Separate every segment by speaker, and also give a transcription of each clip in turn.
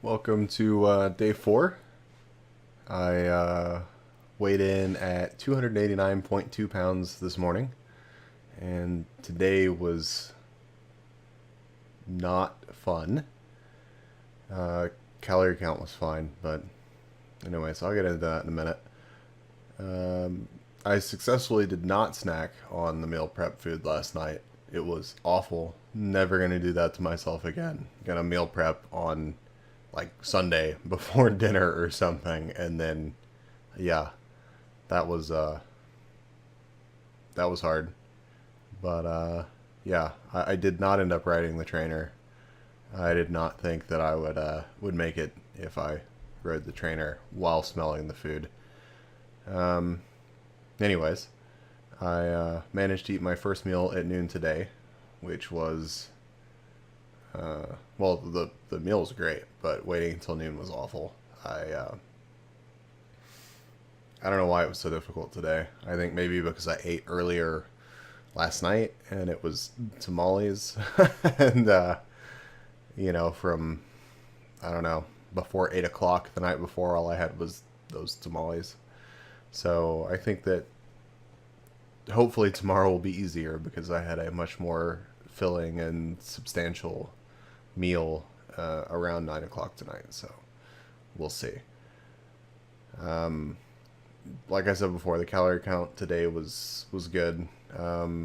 Speaker 1: Welcome to day 4. I weighed in at 289.2 pounds this morning, and today was not fun. Uh, Calorie count was fine, but anyways, I'll get into that in a minute. Um, I successfully did not snack on the meal prep food last night. It was awful. Never gonna do that to myself again. Gonna meal prep on like Sunday before dinner or something, and then yeah, that was uh that was hard. But yeah, I did not end up riding the trainer. I did not think that I would make it if I rode the trainer while smelling the food. Um, Anyways, I managed to eat my first meal at noon today, which was well, the meal was great, but waiting until noon was awful. I don't know why it was so difficult today. I think maybe because I ate earlier last night and it was tamales, and from I don't know, before 8 o'clock the night before, all I had was those tamales. So I think that hopefully tomorrow will be easier because I had a much more filling and substantial meal around 9 o'clock tonight. So we'll see. Um, like I said before, the calorie count today was good. I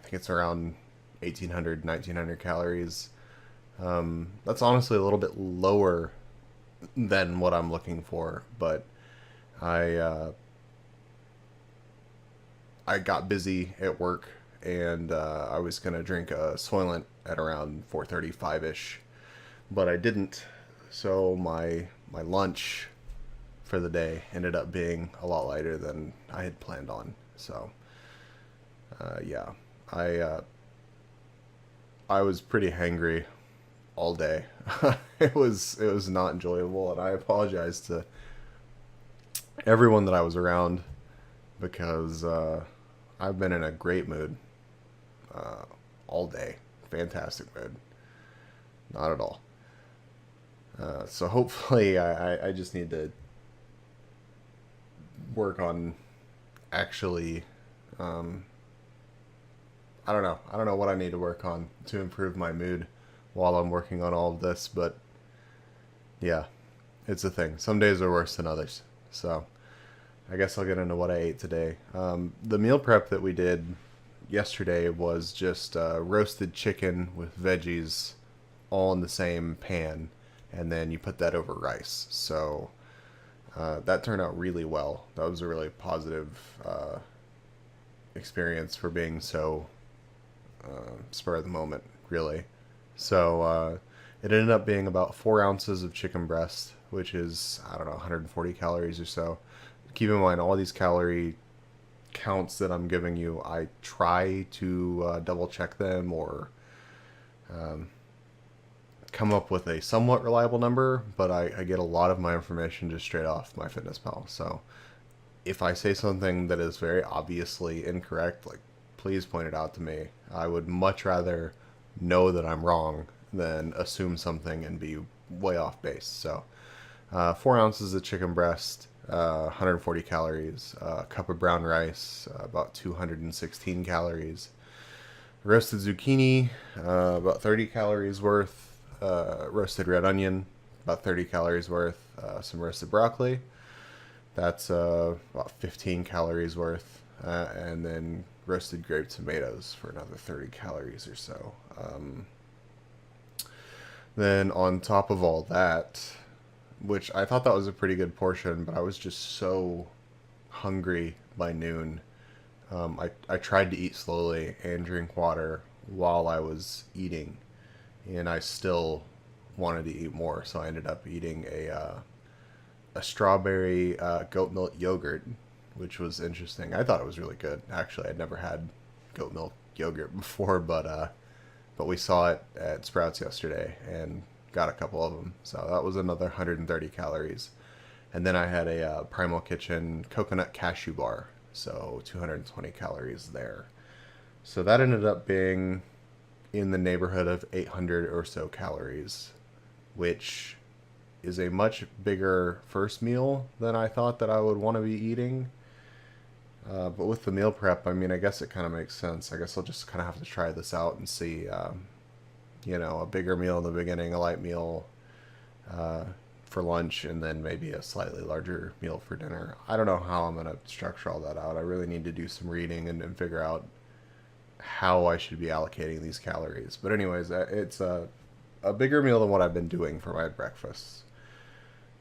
Speaker 1: think it's around 1,800, 1,900 calories. That's honestly a little bit lower than what I'm looking for, but I uh, I got busy at work, and I was gonna drink a Soylent at around 4:35 ish, but I didn't. So my lunch for the day ended up being a lot lighter than I had planned on. So yeah, I uh, I was pretty hangry all day. It was not enjoyable, and I apologize to everyone that I was around because I've been in a great mood uh, all day. Fantastic mood. Not at all. So hopefully, I just need to work on actually. Um, I don't know. I don't know what I need to work on to improve my mood while I'm working on all of this, but yeah, it's a thing. Some days are worse than others. So I guess I'll get into what I ate today. The meal prep that we did yesterday was just roasted chicken with veggies all in the same pan, and then you put that over rice. So that turned out really well. That was a really positive experience for being so spur of the moment, really. So it ended up being about 4 ounces of chicken breast, which is, I don't know, 140 calories or so. Keep in mind, all these calorie counts that I'm giving you, I try to double check them or um, come up with a somewhat reliable number, but I get a lot of my information just straight off MyFitnessPal. So if I say something that is very obviously incorrect, like, please point it out to me. I would much rather know that I'm wrong than assume something and be way off base. So 4 ounces of chicken breast, 140 calories, a cup of brown rice, about 216 calories, roasted zucchini, about 30 calories worth, roasted red onion, about 30 calories worth, some roasted broccoli, that's about 15 calories worth, and then roasted grape tomatoes for another 30 calories or so. Then on top of all that, which I thought that was a pretty good portion, but I was just so hungry by noon. I tried to eat slowly and drink water while I was eating, and I still wanted to eat more, so I ended up eating a strawberry goat milk yogurt, which was interesting. I thought it was really good. Actually, I'd never had goat milk yogurt before, but we saw it at Sprouts yesterday and got a couple of them. So that was another 130 calories. And then I had a Primal Kitchen coconut cashew bar, so 220 calories there. So that ended up being in the neighborhood of 800 or so calories which is a much bigger first meal than I thought that I would want to be eating. But with the meal prep, I mean, I guess it kind of makes sense. I guess I'll just kind of have to try this out and see, a bigger meal in the beginning, a light meal uh, for lunch, and then maybe a slightly larger meal for dinner. I don't know how I'm going to structure all that out. I really need to do some reading and figure out how I should be allocating these calories. But anyways, it's a bigger meal than what I've been doing for my breakfast.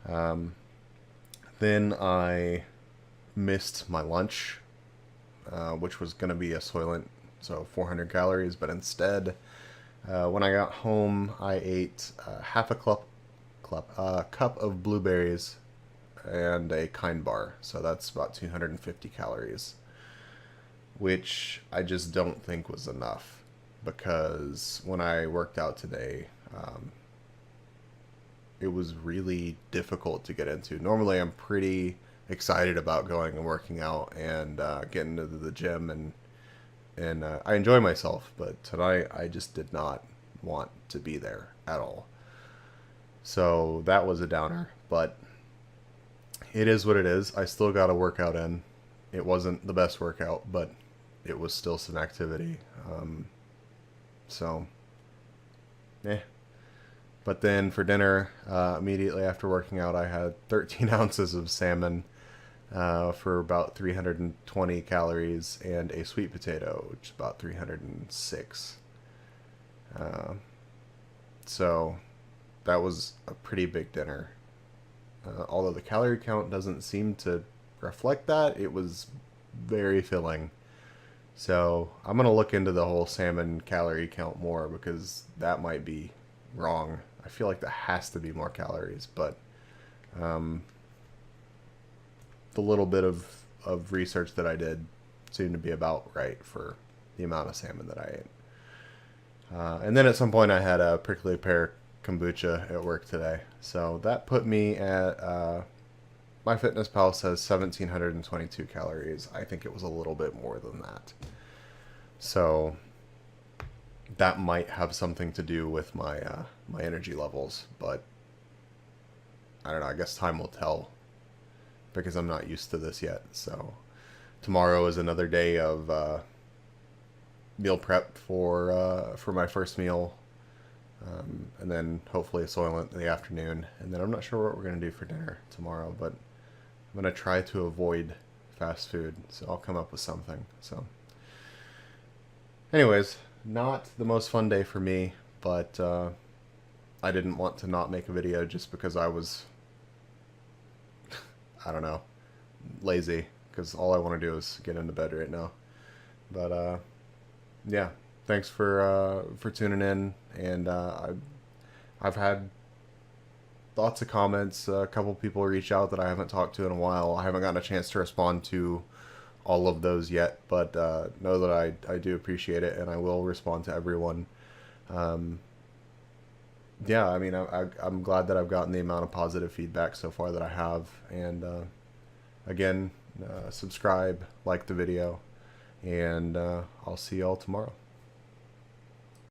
Speaker 1: Then I missed my lunch, which was going to be a Soylent, so 400 calories, but instead, when I got home, I ate half a cup of blueberries and a Kind bar, so that's about 250 calories, which I just don't think was enough, because when I worked out today, it was really difficult to get into. Normally, I'm pretty excited about going and working out and getting into the gym, and I enjoy myself. But tonight, I just did not want to be there at all. So that was a downer. But it is what it is. I still got a workout in. It wasn't the best workout, but it was still some activity. So, eh. But then for dinner, immediately after working out, I had 13 ounces of salmon for about 320 calories and a sweet potato, which is about 306. So that was a pretty big dinner. Although the calorie count doesn't seem to reflect that, it was very filling. So I'm going to look into the whole salmon calorie count more, because that might be wrong. I feel like that has to be more calories, but the little bit of research that I did seemed to be about right for the amount of salmon that I ate. And then at some point I had a prickly pear kombucha at work today. So that put me at, MyFitnessPal says 1,722 calories. I think it was a little bit more than that. So that might have something to do with my my energy levels, but I don't know. I guess time will tell, because I'm not used to this yet. So tomorrow is another day of meal prep for my first meal, and then hopefully a Soylent in the afternoon, and then I'm not sure what we're gonna do for dinner tomorrow, but I'm gonna try to avoid fast food, so I'll come up with something. So, anyways, not the most fun day for me, but I didn't want to not make a video just because I was, I don't know, lazy, because all I want to do is get into bed right now. But yeah, thanks for tuning in, and I've had lots of comments. A couple people reach out that I haven't talked to in a while. I haven't gotten a chance to respond to all of those yet, but know that I do appreciate it, and I will respond to everyone. Yeah, I mean, I'm glad that I've gotten the amount of positive feedback so far that I have, and again, subscribe, like the video, and I'll see y'all tomorrow.